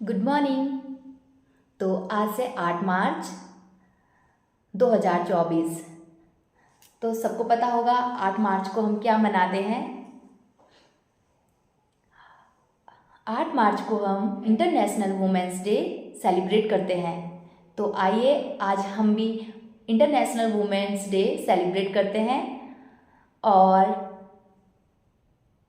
Good morning. तो आज से 8 मार्च 2024। तो सबको पता होगा 8 मार्च को हम क्या मनाते हैं। 8 मार्च को हम इंटरनेशनल वुमेंस डे सेलिब्रेट करते हैं। तो आइए आज हम भी इंटरनेशनल वुमेंस डे सेलिब्रेट करते हैं और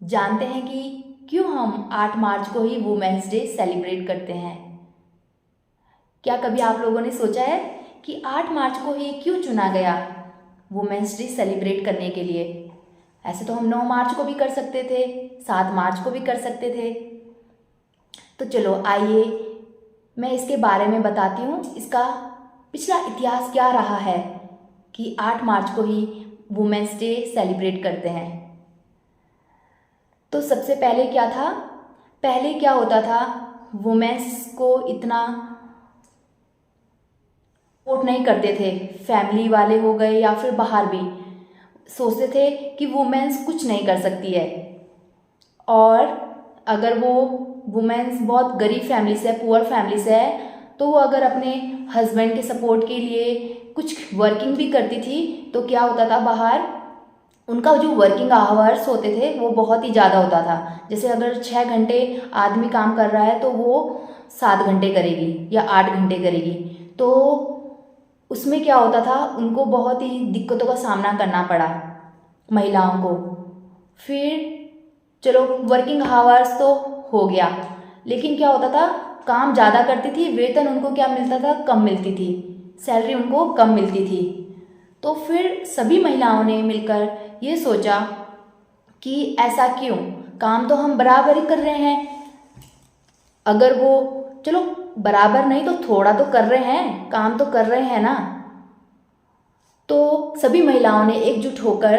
जानते हैं कि क्यों हम 8 मार्च को ही वुमेंस डे सेलिब्रेट करते हैं। क्या कभी आप लोगों ने सोचा है कि 8 मार्च को ही क्यों चुना गया वुमेंस डे सेलिब्रेट करने के लिए? ऐसे तो हम 9 मार्च को भी कर सकते थे, 7 मार्च को भी कर सकते थे। तो चलो आइए मैं इसके बारे में बताती हूँ, इसका पिछला इतिहास क्या रहा है कि 8 मार्च को ही वुमेंस डे सेलिब्रेट करते हैं। तो सबसे पहले क्या था, पहले क्या होता था, वुमेन्स को इतना सपोर्ट नहीं करते थे। फैमिली वाले हो गए या फिर बाहर भी सोचते थे कि वुमेन्स कुछ नहीं कर सकती है। और अगर वो वुमेन्स बहुत गरीब फैमिली से है, पुअर फैमिली से है, तो वो अगर अपने हस्बैंड के सपोर्ट के लिए कुछ वर्किंग भी करती थी तो क्या होता था, बाहर उनका जो वर्किंग आवर्स होते थे वो बहुत ही ज़्यादा होता था। जैसे अगर 6 घंटे आदमी काम कर रहा है तो वो 7 घंटे करेगी या 8 घंटे करेगी। तो उसमें क्या होता था, उनको बहुत ही दिक्कतों का सामना करना पड़ा महिलाओं को। फिर चलो वर्किंग आवर्स तो हो गया, लेकिन क्या होता था, काम ज़्यादा करती थी, वेतन उनको क्या मिलता था, कम मिलती थी, सैलरी उनको कम मिलती थी। तो फिर सभी महिलाओं ने मिलकर ये सोचा कि ऐसा क्यों, काम तो हम बराबर ही कर रहे हैं, अगर वो चलो बराबर नहीं तो थोड़ा तो कर रहे हैं, काम तो कर रहे हैं ना। तो सभी महिलाओं ने एकजुट होकर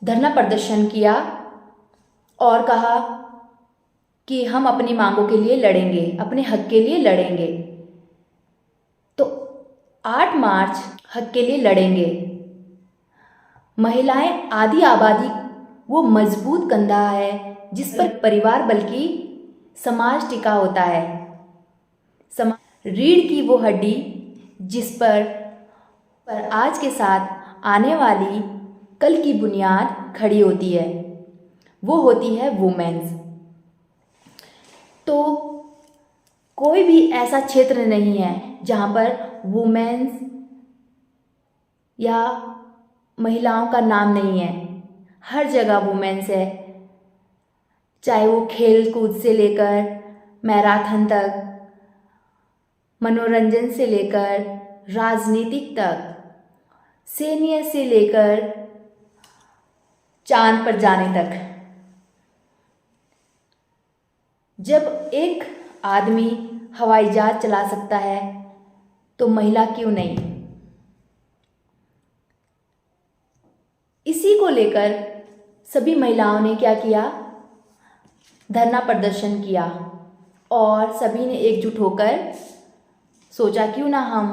धरना प्रदर्शन किया और कहा कि हम अपनी मांगों के लिए लड़ेंगे, अपने हक के लिए लड़ेंगे। तो 8 मार्च हक के लिए लड़ेंगे। महिलाएं आधी आबादी वो मजबूत कंधा है जिस पर परिवार बल्कि समाज टिका होता है। रीढ़ की वो हड्डी जिस पर आज के साथ आने वाली कल की बुनियाद खड़ी होती है, वो होती है वुमेन्स। तो कोई भी ऐसा क्षेत्र नहीं है जहाँ पर वुमेन्स या महिलाओं का नाम नहीं है। हर जगह वुमेन्स है, चाहे वो खेल कूद से लेकर मैराथन तक, मनोरंजन से लेकर राजनीतिक तक, सैन्य से लेकर चांद पर जाने तक। जब एक आदमी हवाई जहाज चला सकता है तो महिला क्यों नहीं? इसी को लेकर सभी महिलाओं ने क्या किया, धरना प्रदर्शन किया और सभी ने एकजुट होकर सोचा क्यों ना हम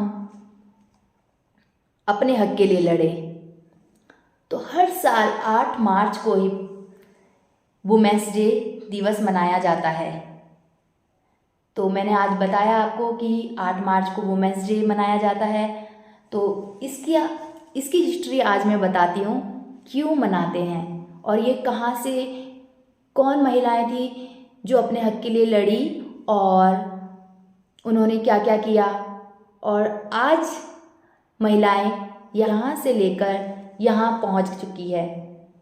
अपने हक के लिए लड़े। तो हर साल 8 मार्च को ही वुमेन्स डे दिवस मनाया जाता है। तो मैंने आज बताया आपको कि 8 मार्च को वुमेन्स डे मनाया जाता है। तो इसकी हिस्ट्री आज मैं बताती हूँ, क्यों मनाते हैं और ये कहाँ से, कौन महिलाएं थी जो अपने हक के लिए लड़ी और उन्होंने क्या क्या किया, और आज महिलाएं यहाँ से लेकर यहाँ पहुँच चुकी है।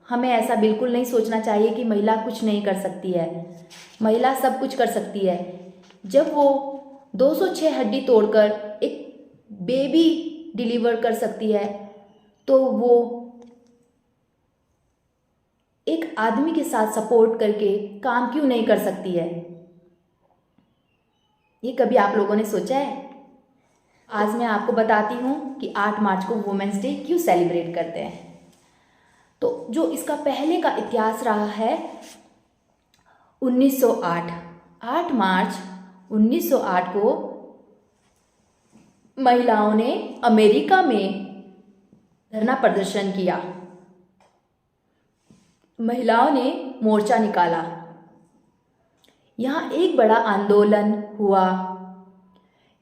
हमें ऐसा बिल्कुल नहीं सोचना चाहिए कि महिला कुछ नहीं कर सकती है। महिला सब कुछ कर सकती है। जब वो 206 हड्डी तोड़कर एक बेबी डिलीवर कर सकती है तो वो एक आदमी के साथ सपोर्ट करके काम क्यों नहीं कर सकती है? ये कभी आप लोगों ने सोचा है? आज मैं आपको बताती हूँ कि 8 मार्च को वुमेन्स डे क्यों सेलिब्रेट करते हैं। तो जो इसका पहले का इतिहास रहा है 1908, 8 मार्च 1908 को महिलाओं ने अमेरिका में धरना प्रदर्शन किया। महिलाओं ने मोर्चा निकाला। यहाँ एक बड़ा आंदोलन हुआ।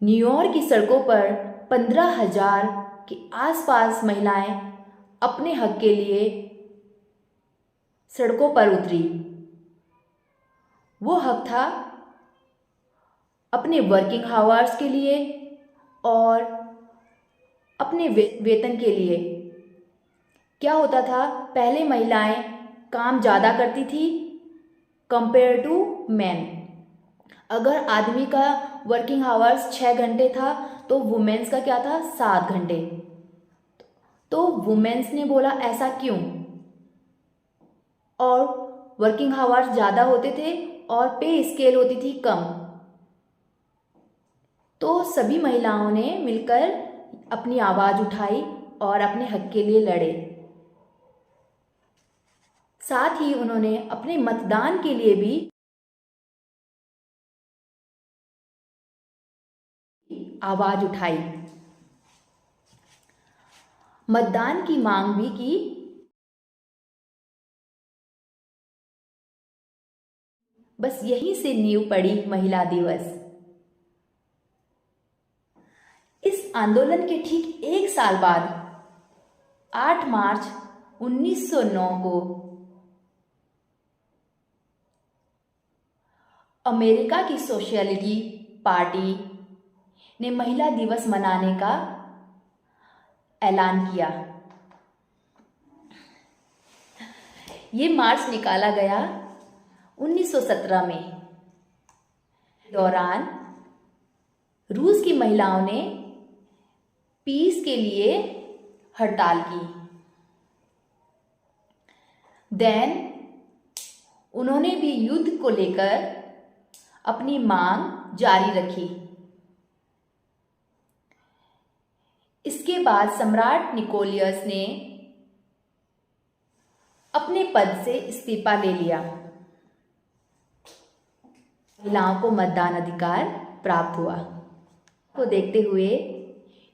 न्यूयॉर्क की सड़कों पर 15,000 के आसपास महिलाएं अपने हक के लिए सड़कों पर उतरी। वो हक था अपने वर्किंग आवर्स के लिए और अपने वेतन के लिए। क्या होता था, पहले महिलाएं काम ज़्यादा करती थी कंपेयर टू मैन। अगर आदमी का वर्किंग आवर्स 6 घंटे था तो वुमेन्स का क्या था, 7 घंटे। तो वुमेन्स ने बोला ऐसा क्यों, और वर्किंग आवर्स ज़्यादा होते थे और पे स्केल होती थी कम। तो सभी महिलाओं ने मिलकर अपनी आवाज़ उठाई और अपने हक के लिए लड़े। साथ ही उन्होंने अपने मतदान के लिए भी आवाज़ उठाई, मतदान की मांग भी की। बस यहीं से नींव पड़ी महिला दिवस। इस आंदोलन के ठीक 1 साल बाद 8 मार्च 1909 को अमेरिका की सोशलिटी पार्टी ने महिला दिवस मनाने का ऐलान किया। ये मार्च निकाला गया 1917 में। दौरान रूस की महिलाओं ने पीस के लिए हड़ताल की। देन उन्होंने भी युद्ध को लेकर अपनी मांग जारी रखी। इसके बाद सम्राट निकोलियस ने अपने पद से इस्तीफा ले लिया। महिलाओं को मतदान अधिकार प्राप्त हुआ। को देखते हुए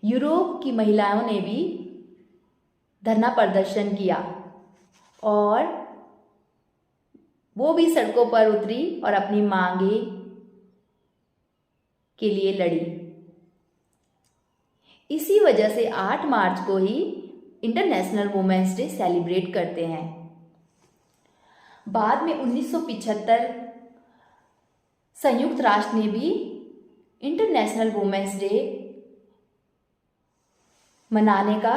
यूरोप की महिलाओं ने भी धरना प्रदर्शन किया और वो भी सड़कों पर उतरी और अपनी मांगे के लिए लड़ी। इसी वजह से 8 मार्च को ही इंटरनेशनल वुमेन्स डे सेलिब्रेट करते हैं। बाद में 1975 संयुक्त राष्ट्र ने भी इंटरनेशनल वुमेन्स डे मनाने का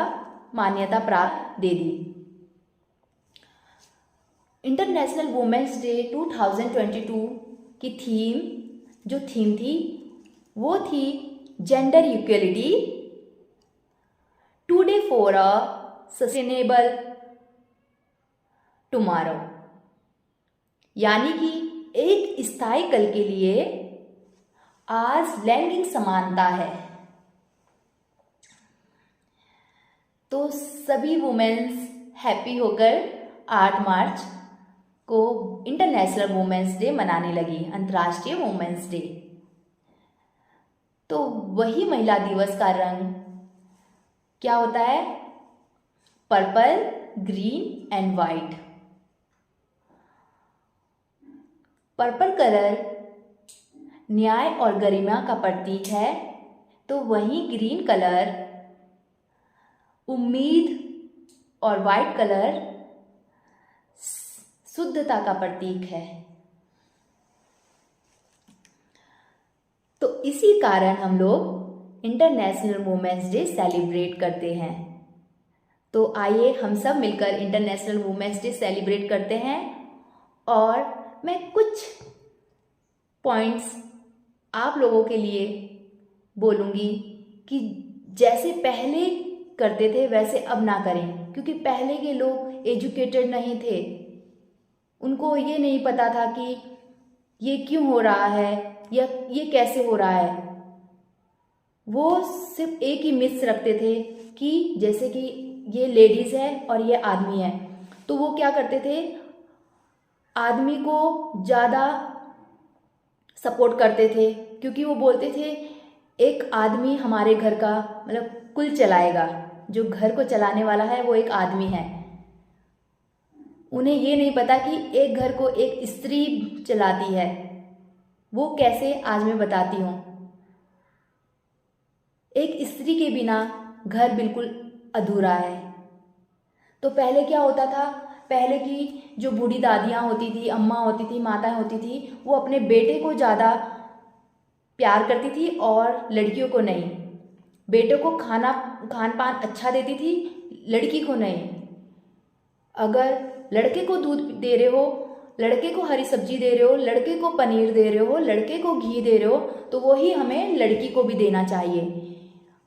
मान्यता प्राप्त दे दी। इंटरनेशनल वुमेन्स डे 2022 की जो थीम थी वो थी gender equality today for a sustainable tomorrow, यानी कि एक स्थायी कल के लिए आज लैंगिक समानता है। तो सभी वुमेन्स हैप्पी होकर 8 मार्च को इंटरनेशनल वुमेन्स डे मनाने लगी, अंतर्राष्ट्रीय वुमेन्स डे। तो वही महिला दिवस का रंग क्या होता है, purple, green and white. Purple colour न्याय और गरिमा का प्रतीक है, तो वहीं ग्रीन कलर उम्मीद और वाइट कलर शुद्धता का प्रतीक है। तो इसी कारण हम लोग इंटरनेशनल वुमेन्स डे सेलिब्रेट करते हैं। तो आइए हम सब मिलकर इंटरनेशनल वुमेन्स डे सेलिब्रेट करते हैं। और मैं कुछ पॉइंट्स आप लोगों के लिए बोलूँगी कि जैसे पहले करते थे वैसे अब ना करें, क्योंकि पहले के लोग एजुकेटेड नहीं थे, उनको ये नहीं पता था कि ये क्यों हो रहा है या ये कैसे हो रहा है। वो सिर्फ एक ही मिथ्स रखते थे कि जैसे कि ये लेडीज़ है और ये आदमी है, तो वो क्या करते थे, आदमी को ज़्यादा सपोर्ट करते थे, क्योंकि वो बोलते थे एक आदमी हमारे घर का मतलब कुल चलाएगा, जो घर को चलाने वाला है वो एक आदमी है। उन्हें ये नहीं पता कि एक घर को एक स्त्री चलाती है। वो कैसे आज मैं बताती हूँ। एक स्त्री के बिना घर बिल्कुल अधूरा है। तो पहले क्या होता था, पहले की जो बूढ़ी दादियाँ होती थी, अम्मा होती थी, माताएं होती थी, वो अपने बेटे को ज़्यादा प्यार करती थी और लड़कियों को नहीं। बेटे को खान पान अच्छा देती थी, लड़की को नहीं। अगर लड़के को दूध दे रहे हो, लड़के को हरी सब्जी दे रहे हो, लड़के को पनीर दे रहे हो, लड़के को घी दे रहे हो, तो वही हमें लड़की को भी देना चाहिए।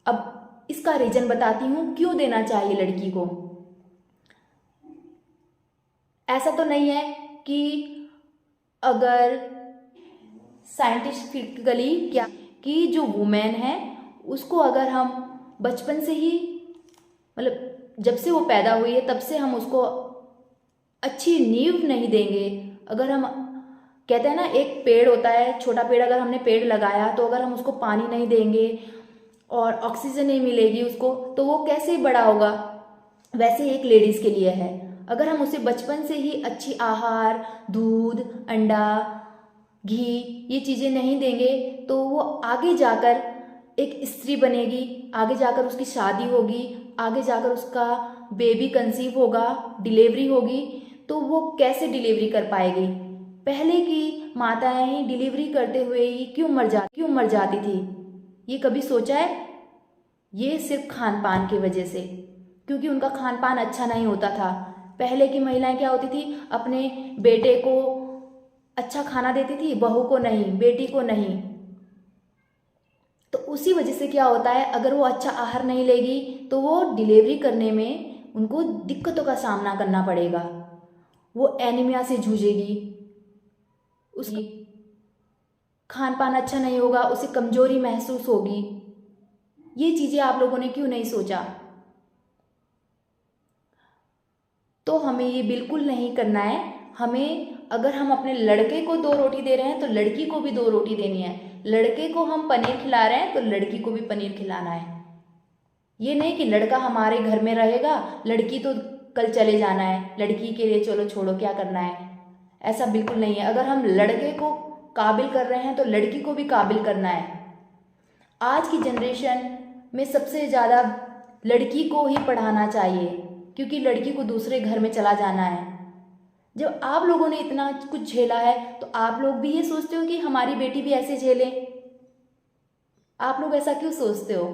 अब इसका रीज़न बताती हूँ क्यों देना चाहिए लड़की को। ऐसा तो नहीं है कि अगर साइंटिफिकली क्या कि जो वुमेन है उसको अगर हम बचपन से ही, मतलब जब से वो पैदा हुई है तब से हम उसको अच्छी नींव नहीं देंगे। अगर हम कहते हैं ना, एक पेड़ होता है, छोटा पेड़, अगर हमने पेड़ लगाया तो अगर हम उसको पानी नहीं देंगे और ऑक्सीजन नहीं मिलेगी उसको, तो वो कैसे बड़ा होगा। वैसे एक लेडीज़ के लिए है, अगर हम उसे बचपन से ही अच्छी आहार, दूध, अंडा, घी, ये चीज़ें नहीं देंगे तो वो आगे जाकर एक स्त्री बनेगी, आगे जाकर उसकी शादी होगी, आगे जाकर उसका बेबी कंसीव होगा, डिलीवरी होगी, तो वो कैसे डिलीवरी कर पाएगी। पहले की माताएं ही डिलीवरी करते हुए ही क्यों मर जाती थी, ये कभी सोचा है। ये सिर्फ खान पान की वजह से, क्योंकि उनका खान पान अच्छा नहीं होता था। पहले की महिलाएं क्या होती थी, अपने बेटे को अच्छा खाना देती थी, बहू को नहीं, बेटी को नहीं। तो उसी वजह से क्या होता है, अगर वो अच्छा आहार नहीं लेगी तो वो डिलीवरी करने में उनको दिक्कतों का सामना करना पड़ेगा। वो एनीमिया से जूझेगी, उसकी खान पान अच्छा नहीं होगा, उसे कमजोरी महसूस होगी। ये चीज़ें आप लोगों ने क्यों नहीं सोचा। तो हमें ये बिल्कुल नहीं करना है। हमें, अगर हम अपने लड़के को 2 रोटी दे रहे हैं तो लड़की को भी 2 रोटी देनी है। लड़के को हम पनीर खिला रहे हैं तो लड़की को भी पनीर खिलाना है। ये नहीं कि लड़का हमारे घर में रहेगा, लड़की तो कल चले जाना है, लड़की के लिए चलो छोड़ो क्या करना है। ऐसा बिल्कुल नहीं है। अगर हम लड़के को काबिल कर रहे हैं तो लड़की को भी काबिल करना है। आज की जनरेशन में सबसे ज़्यादा लड़की को ही पढ़ाना चाहिए, क्योंकि लड़की को दूसरे घर में चला जाना है। जब आप लोगों ने इतना कुछ झेला है तो आप लोग भी ये सोचते हो कि हमारी बेटी भी ऐसे झेले। आप लोग ऐसा क्यों सोचते हो।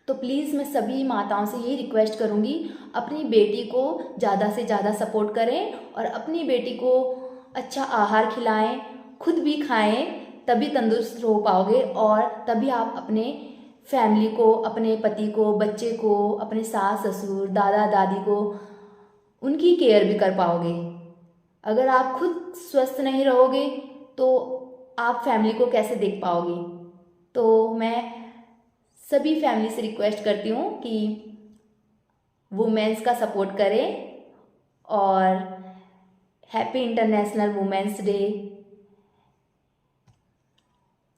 तो प्लीज़ मैं सभी माताओं से यही रिक्वेस्ट करूँगी, अपनी बेटी को ज़्यादा से ज़्यादा सपोर्ट करें और अपनी बेटी को अच्छा आहार खिलाएं, खुद भी खाएं, तभी तंदुरुस्त हो पाओगे और तभी आप अपने फैमिली को, अपने पति को, बच्चे को, अपने सास ससुर, दादा दादी को, उनकी केयर भी कर पाओगे। अगर आप खुद स्वस्थ नहीं रहोगे तो आप फैमिली को कैसे देख पाओगे। तो मैं सभी फैमिली से रिक्वेस्ट करती हूँ कि वुमेन्स का सपोर्ट करें और हैप्पी इंटरनेशनल वुमेन्स डे।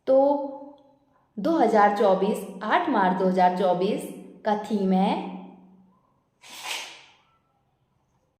तो 2024 8 मार्च 2024 का थीम है